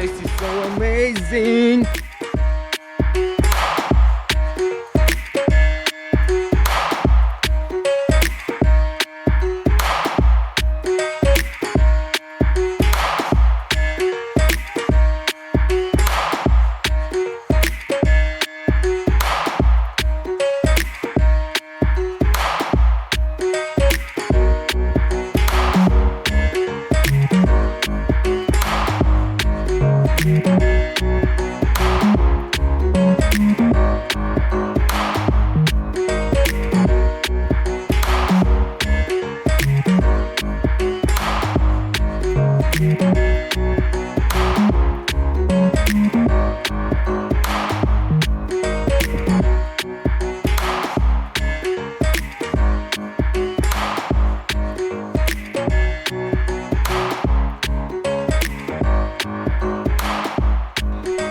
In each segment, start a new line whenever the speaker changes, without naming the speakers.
place is so amazing.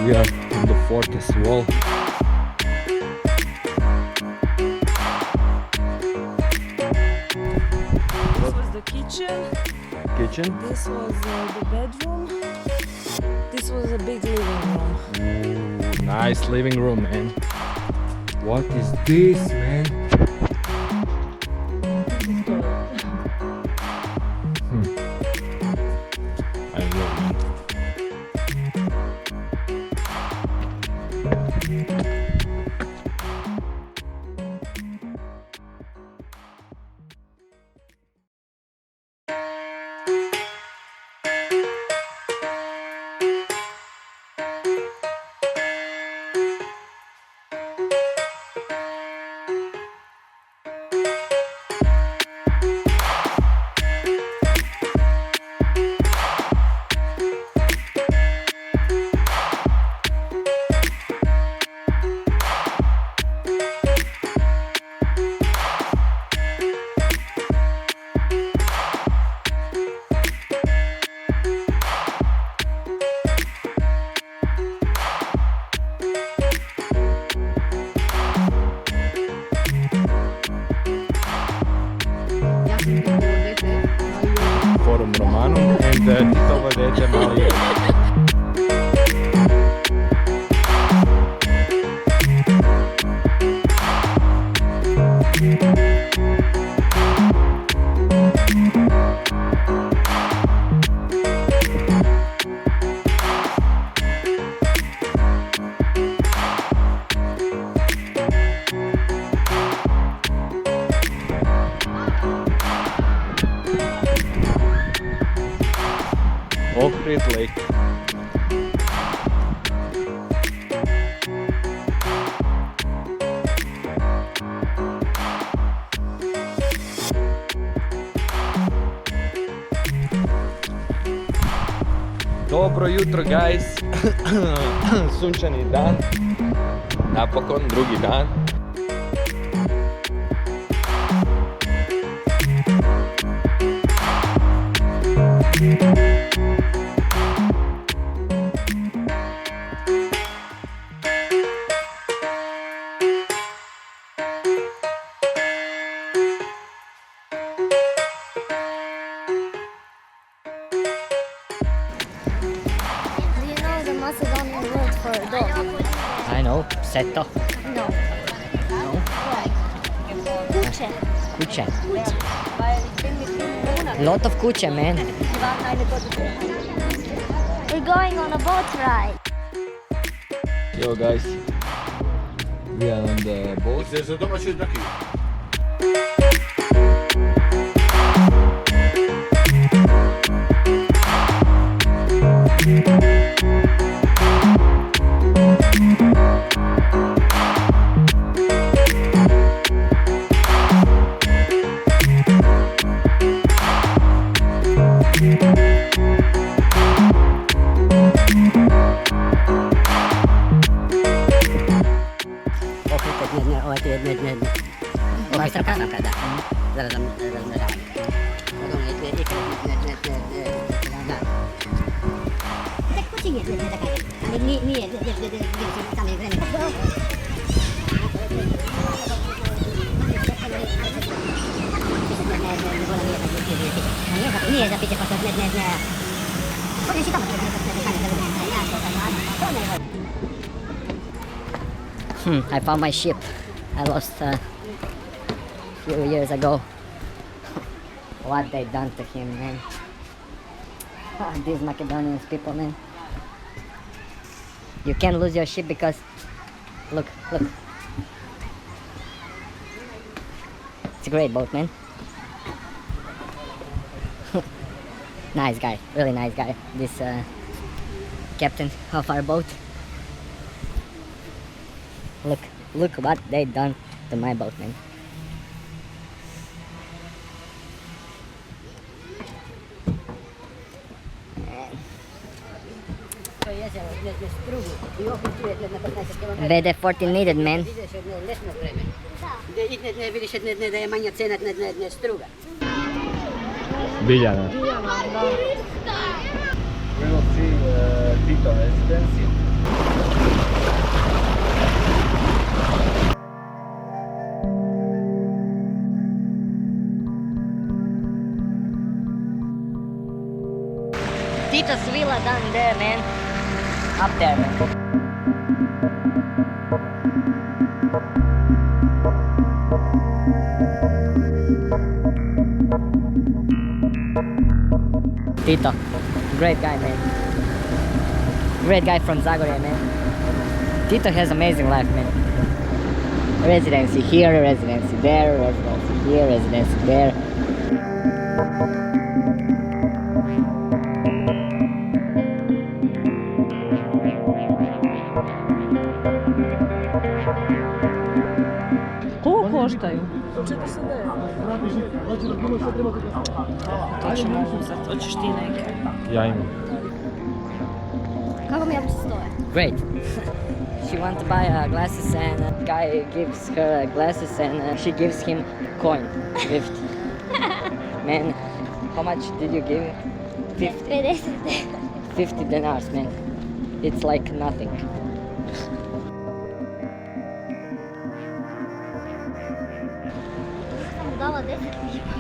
We are on the fortress wall.
This was the kitchen. This was the bedroom. This was a big living room.
Ooh, nice living room, man. What is this, man?
This is toilet.
I don't know, man. Forum Romanum and Tito vedete Manile. Ohrid Lake. Dobro jutro, guys. Sunčani dan. Napokon drugi dan.
Macedonian word for dog.
I know, seto.
No. Kuće.
Kuće. Lot of kuće, man.
We're going on a boat ride.
Yo guys, we are on the boat.
I found my ship. I lost a few years ago. What they done to him, man. These Macedonian people, man. You can't lose your ship because look. It's a great boat, man. Nice guy, really nice guy. This captain of our boat. Look what they done to my boat, man. VD14 needed, man.
Biljana.
We will see Tito residency.
Tito's villa down there, man. Up there, man. Tito, great guy, man. Great guy from Zagorje, man. Tito has amazing life, man. Residency here, residency there, residency here, residency there.
Koliko koštaju? 49. To ćemo uzeti, hoćeš ti neke.
Ja imam.
Kako mi uopće stoje?
Great. She wants to buy glasses and guy gives her glasses and she gives him coin, gift. Man, how much did you give? 50. 50 dinars, man. It's like nothing.
Sam dala 10 lipa.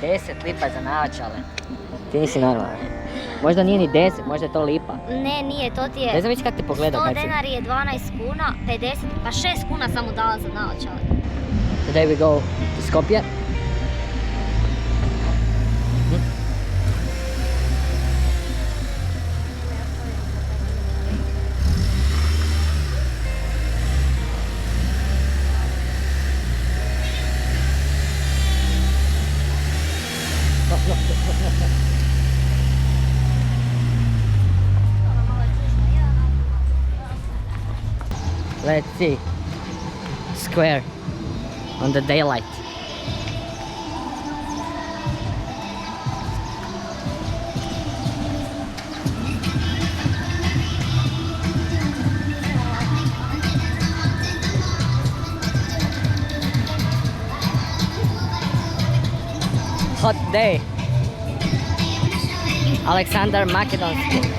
10 lipa za naočale. Ti nisi normalan. Možda nije ni 10, možda je to lipa.
Ne, nije, to ti je...
Ne znam već kako te pogledao
100
kad si.
denari je 12 kuna, 50, pa 6 kuna sam mu dala za naočale.
Today we go to Skopje. Let's see. Square on the daylight. Hot day. Alexander Makedonski.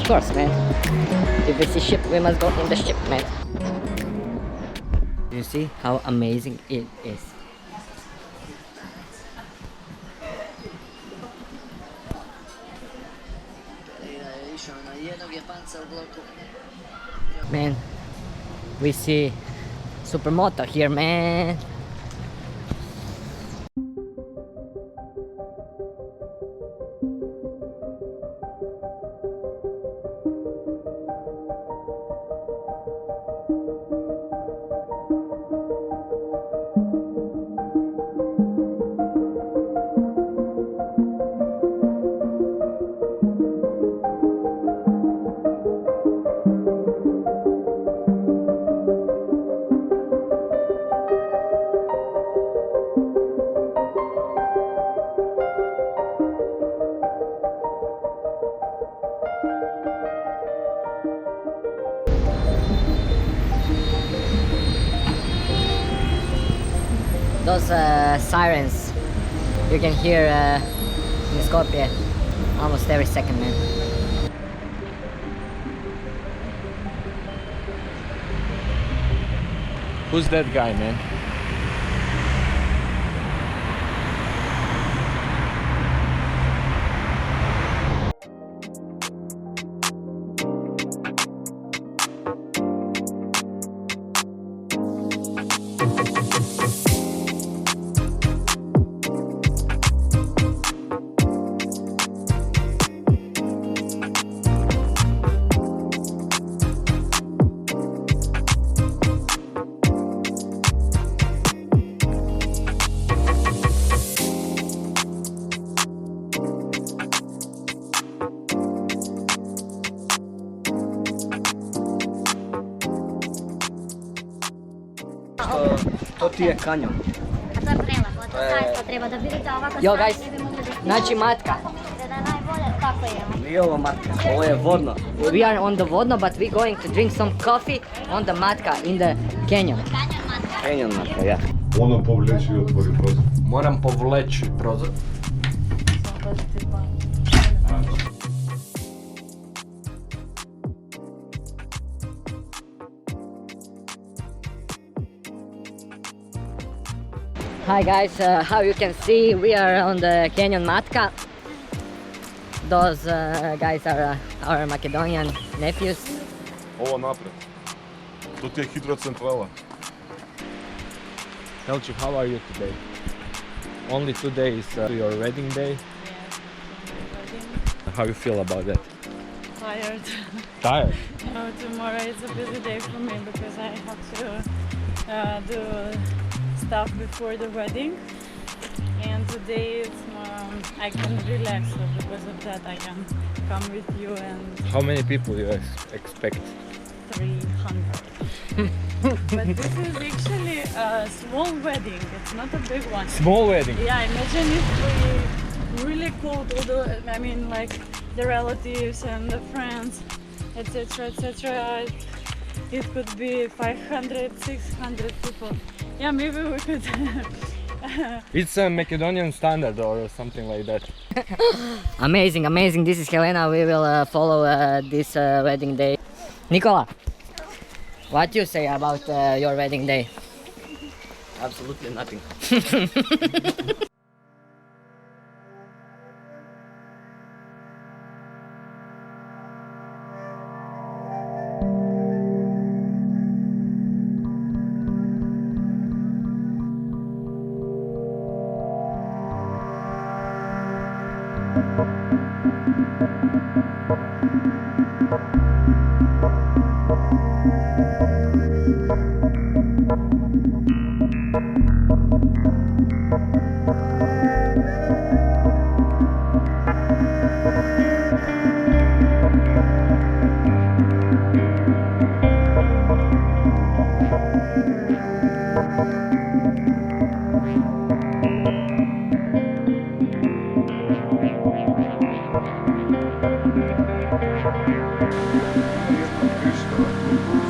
course, man. If it's a ship, we must go in the ship, man. You see how amazing it is. Man, we see supermoto here, man. Those sirens you can hear in Skopje almost every second, man.
Who's that guy, man?
To ti je kanjon.
A to je prelepo, to zaista treba da vidite ovako
Yo,
stvari,
guys,
ne bi mogli da snimite.
znači Matka.
Da je najbolje, kako je?
Nije ovo Matka, ovo je Vodno.
We are on the Vodno, but we're going to drink some coffee on the Matka in the canyon.
Kanjon Matka.
Kanjon Matka, ja.
Moram povleći i otvori prozor.
Moram povleći prozor.
Hi guys, how you can see, we are on the canyon Matka. Those guys are our Macedonian nephews.
Ovo napred. To ti je hidrocentrala.
Elchi, how are you today? Only 2 days to your wedding day. How you feel about that?
Tired.
Tired?
No, tomorrow is a busy day for me because I have to do stuff before the wedding, and today it's I can relax, so because of that I can come with you and
How many people you expect?
300. But this is actually a small wedding, it's not a big one.
Small wedding?
Yeah, imagine if we really called all the, I mean, like the relatives and the friends, etc., etc. It could be 500, 600 people. Yeah, maybe we could.
It's a Macedonian standard or something like that.
Amazing, amazing. This is Helena. We will follow this wedding day. Nikola, what you say about your wedding day?
Absolutely nothing.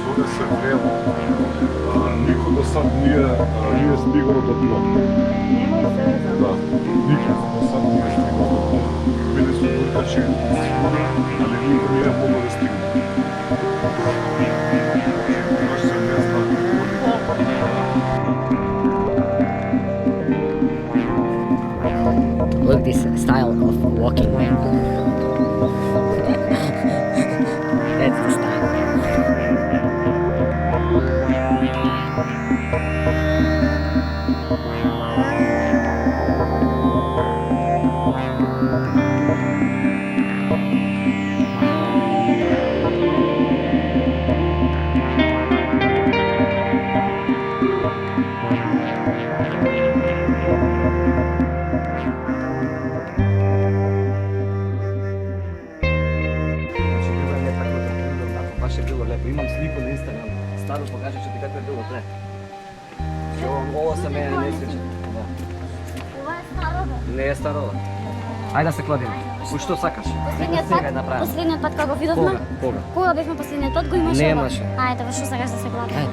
Zove se Vrelo. Niko do sad nije stigao do dna.
Nemoj se
Da, nikad do sad nije stigao do toga. Bili su burkači sigurno, ali niko nije mogao da stigne. Baš se ne zna
Look this style of walking, man. That's the style.
Znači, bilo je netaknuto, onako, baš je bilo lijepo. Imam sliku na Instagramu, staru pokažat ću ti kako je bilo pre. Znači, ovo se mene ne sviđa. Da.
Ovo je starova.
Не е старова. Ајде да се кладиме. Кој што сакаш?
Последниот пат кога го видовме?
Кога? Кога?
Кога бевме последниот пат го имаше?
Немаше.
Ајде, во што сакаш да се гладиме?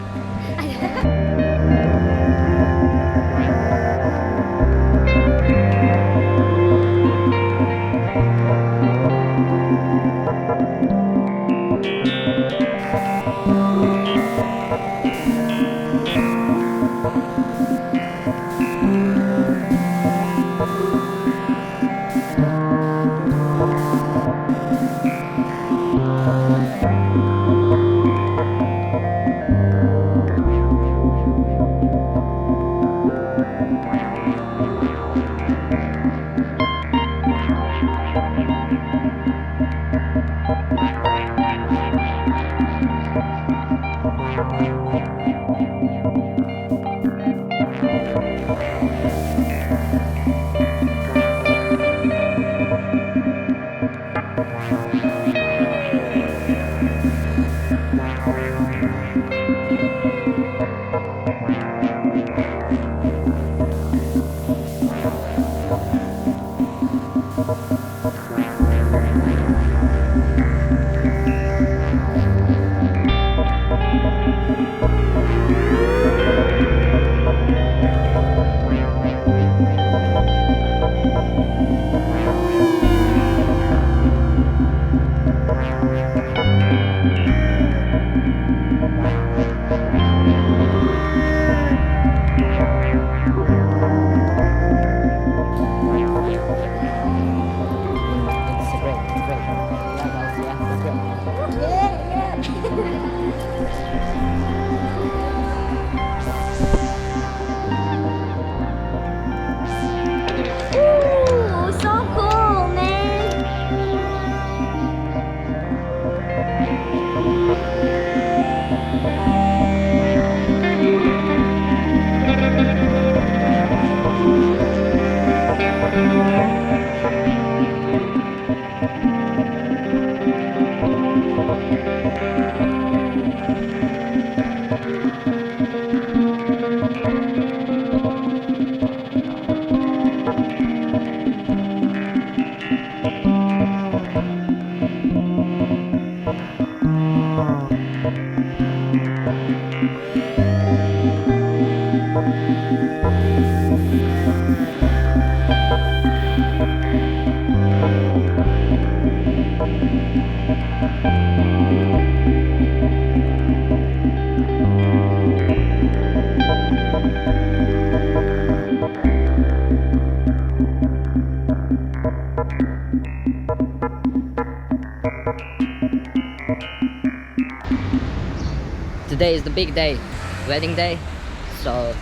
Today is the big day, wedding day, so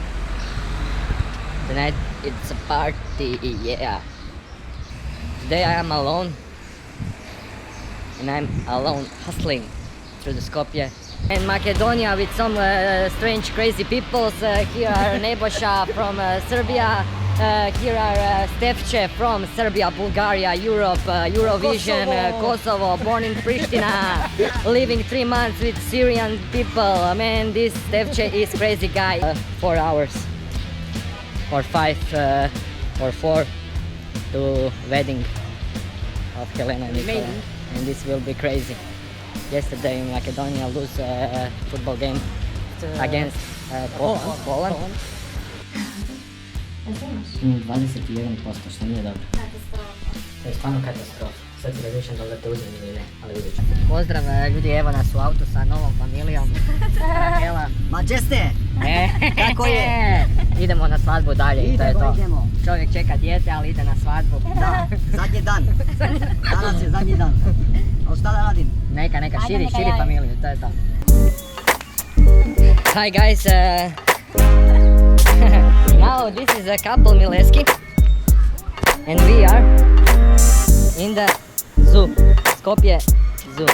tonight it's a party, yeah. Today I am alone, and I'm alone hustling through the Skopje. In Macedonia with some strange crazy people. Here are Nebojša from Serbia, here are Stefče from Serbia, Bulgaria, Europe, Eurovision, Kosovo, born in Pristina, living 3 months with Syrian people. Man, this Stefče is crazy guy. 4 hours or 5 or 4 to wedding of Helena and Nikola, and this will be crazy. Yesterday in Macedonia lose a football game against Poland.
Jel snimaš?
21%, što nije dobro.
Katastrofa.
To je stvarno katastrofa. Sad si razmišljam da li da te uzmem ili ne, ali vidjet ću. Pozdrav ljudi, evo nas u autu sa novom familijom. Ela.
Mađeste!
Kako je? Idemo na svadbu dalje i to je to.
Idemo.
Čovjek čeka dijete, ali ide na svadbu.
Da, zadnji dan. Danas je zadnji dan. Ali šta da radim?
Neka,
Ajde,
širi
neka javi.
familiju, to je to. Hi guys, now this is a couple Mileski and we are in the zoo, Skopje zoo.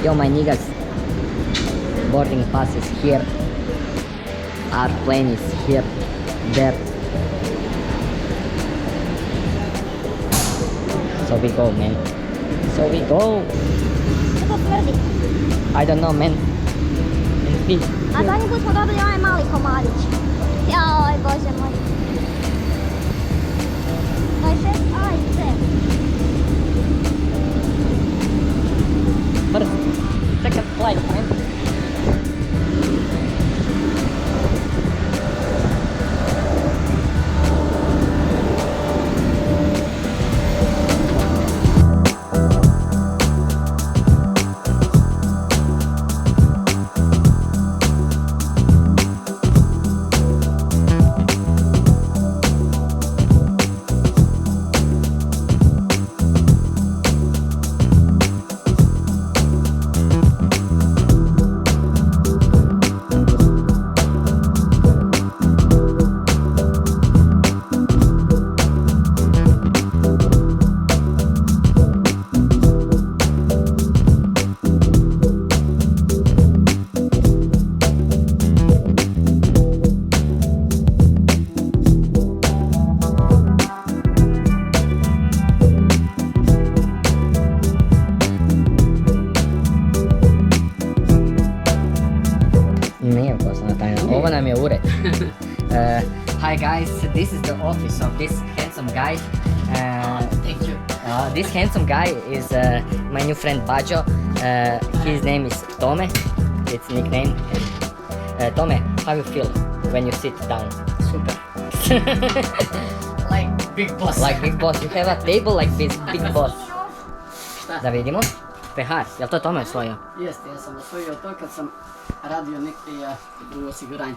Yo my niggas, boarding pass is here, our plane is here, there. So we go man, so we go.
Što to tvrdi?
I don't know man. And fish.
A zadnji put smo dobili onaj mali komadić. Joj, bože moj. 26, ajde.
First, second flight man. Ovo nam je ured. Hi guys, this is the office of this handsome guy.
Thank you.
This handsome guy is my new friend Bajo. His name is Tome. It's nickname. Tome, how you feel? when you sit down.
Super. Like big boss.
Like big boss, you have a table like this, big boss.
Šta?
Da vidimo. Pehar, jel to Tome osvojio?
Jeste, ja sam osvojio to kad sam radio u osiguranju.